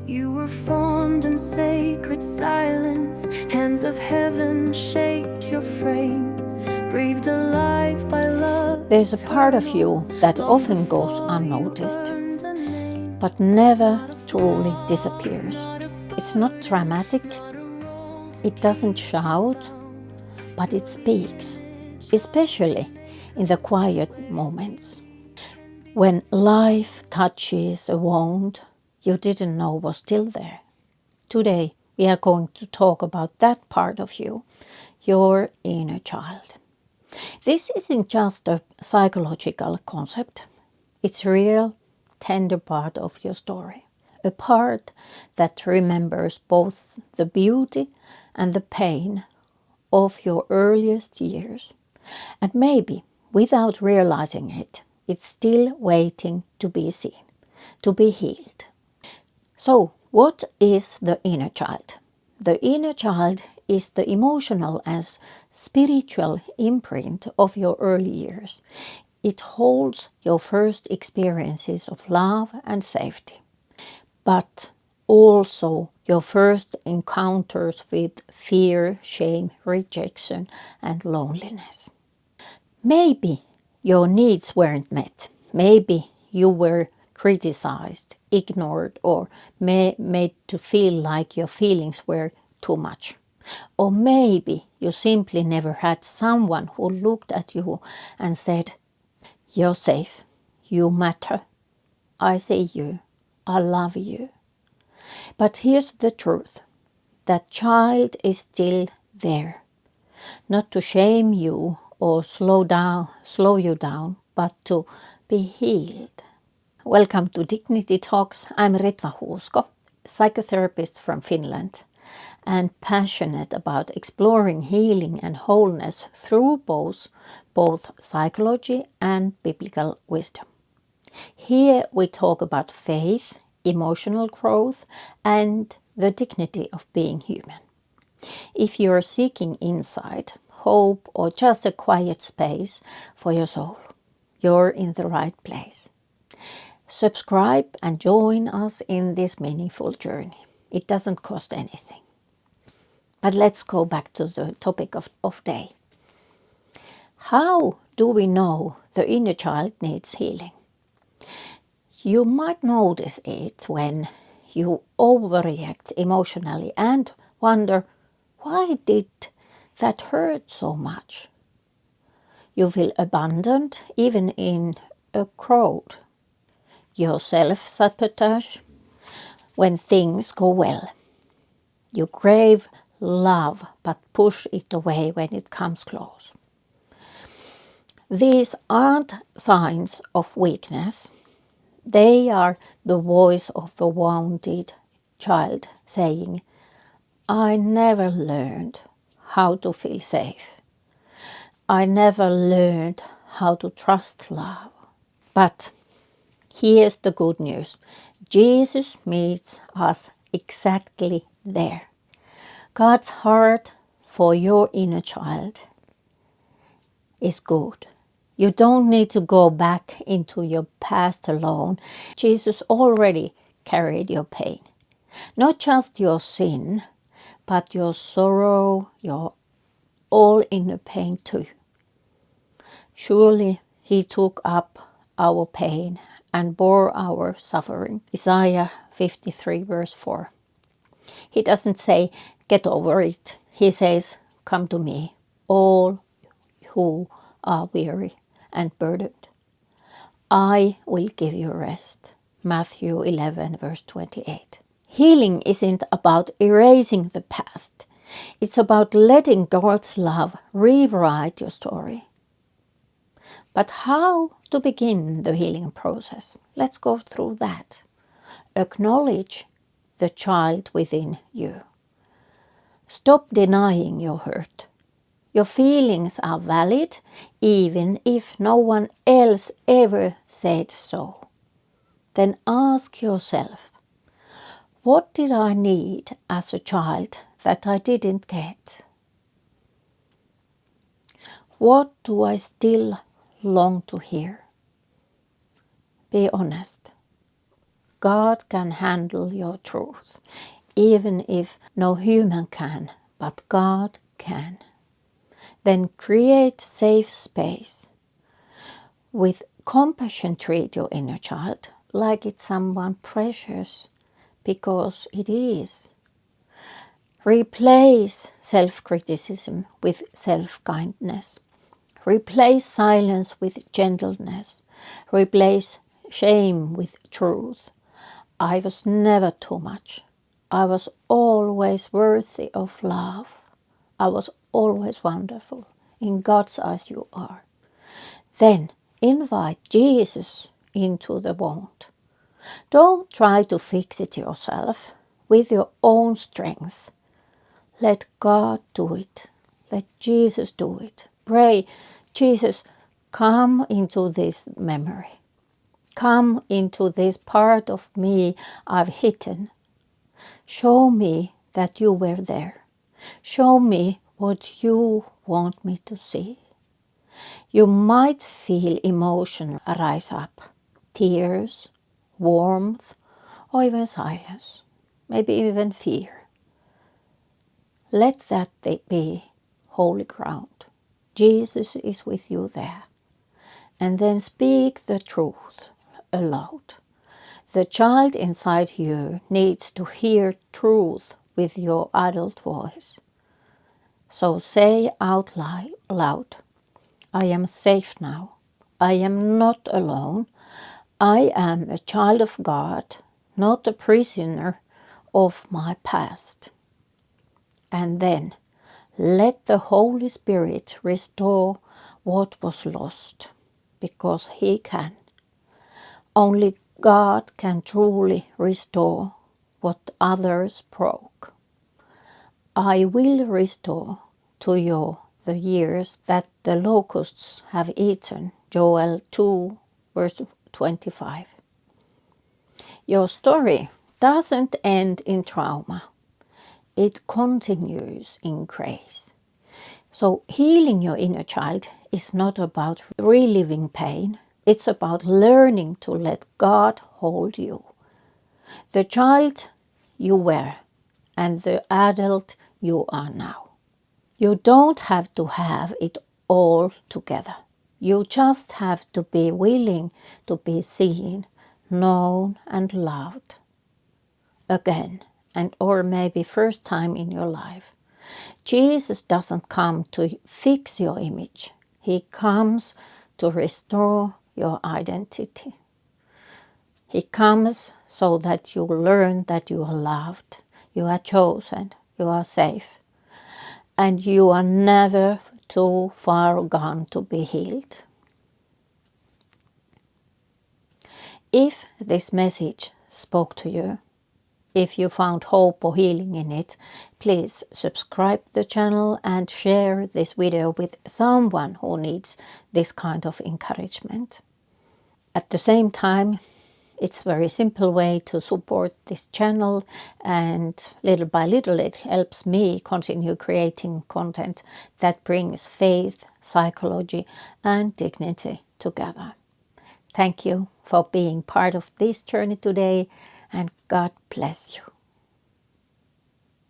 You were formed in sacred silence. Hands of heaven shaped your frame, breathed alive by love. There's a part of you that often goes unnoticed, but never truly disappears. It's not dramatic, it doesn't shout, but it speaks, especially in the quiet moments. When life touches a wound you didn't know was still there. Today we are going to talk about that part of you, your inner child. This isn't just a psychological concept. It's a real, tender part of your story. A part that remembers both the beauty and the pain of your earliest years. And maybe, without realizing it, it's still waiting to be seen, to be healed. So, what is the inner child? The inner child is the emotional and spiritual imprint of your early years. It holds your first experiences of love and safety, but also your first encounters with fear, shame, rejection, and loneliness. Maybe your needs weren't met. Maybe you were criticized, ignored, or made to feel like your feelings were too much. Or maybe you simply never had someone who looked at you and said, "You're safe, you matter, I see you, I love you." But here's the truth. That child is still there. Not to shame you or slow you down, but to be healed. Welcome to Dignity Talks. I'm Ritva Huusko, psychotherapist from Finland, and passionate about exploring healing and wholeness through both psychology and biblical wisdom. Here we talk about faith, emotional growth, and the dignity of being human. If you are seeking insight, hope, or just a quiet space for your soul, you're in the right place. Subscribe and join us in this meaningful journey. It doesn't cost anything. But let's go back to the topic of day. How do we know the inner child needs healing? You might notice it when you overreact emotionally and wonder, why did that hurt so much? You feel abandoned even in a crowd. You self-sabotage when things go well. You crave love but push it away when it comes close. These aren't signs of weakness. They are the voice of a wounded child saying, "I never learned how to feel safe. I never learned how to trust love." But here's the good news. Jesus meets us exactly there. God's heart for your inner child is good. You don't need to go back into your past alone. Jesus already carried your pain. Not just your sin, but your sorrow, your all inner pain too. Surely he took up our pain and bore our suffering. Isaiah 53 verse 4. He doesn't say, "Get over it." He says, "Come to me, all who are weary and burdened. I will give you rest." Matthew 11 verse 28. Healing isn't about erasing the past. It's about letting God's love rewrite your story. But how to begin the healing process? Let's go through that. Acknowledge the child within you. Stop denying your hurt. Your feelings are valid even if no one else ever said so. Then ask yourself, what did I need as a child that I didn't get? What do I still long to hear? Be honest. God can handle your truth, even if no human can, but God can. Then create safe space. With compassion, treat your inner child like it's someone precious, because it is. Replace self-criticism with self-kindness. Replace silence with gentleness. Replace shame with truth. I was never too much. I was always worthy of love. I was always wonderful. In God's eyes you are. Then invite Jesus into the wound. Don't try to fix it yourself with your own strength. Let God do it. Let Jesus do it. Pray, Jesus, come into this memory. Come into this part of me I've hidden. Show me that you were there. Show me what you want me to see. You might feel emotion rise up. Tears, warmth, or even silence. Maybe even fear. Let that be holy ground. Jesus is with you there. And then speak the truth aloud. The child inside you needs to hear truth with your adult voice. So say out loud, I am safe now. I am not alone. I am a child of God, not a prisoner of my past. And then let the Holy Spirit restore what was lost, because He can. Only God can truly restore what others broke. I will restore to you the years that the locusts have eaten. Joel 2, verse 25. Your story doesn't end in trauma. It continues in grace. So healing your inner child is not about reliving pain. It's about learning to let God hold you. The child you were and the adult you are now. You don't have to have it all together. You just have to be willing to be seen, known and loved. Again, and or maybe first time in your life. Jesus doesn't come to fix your image. He comes to restore your identity. He comes so that you learn that you are loved, you are chosen, you are safe, and you are never too far gone to be healed. If this message spoke to you, if you found hope or healing in it, please subscribe the channel and share this video with someone who needs this kind of encouragement. At the same time, it's a very simple way to support this channel, and little by little it helps me continue creating content that brings faith, psychology and dignity together. Thank you for being part of this journey today, and God bless you.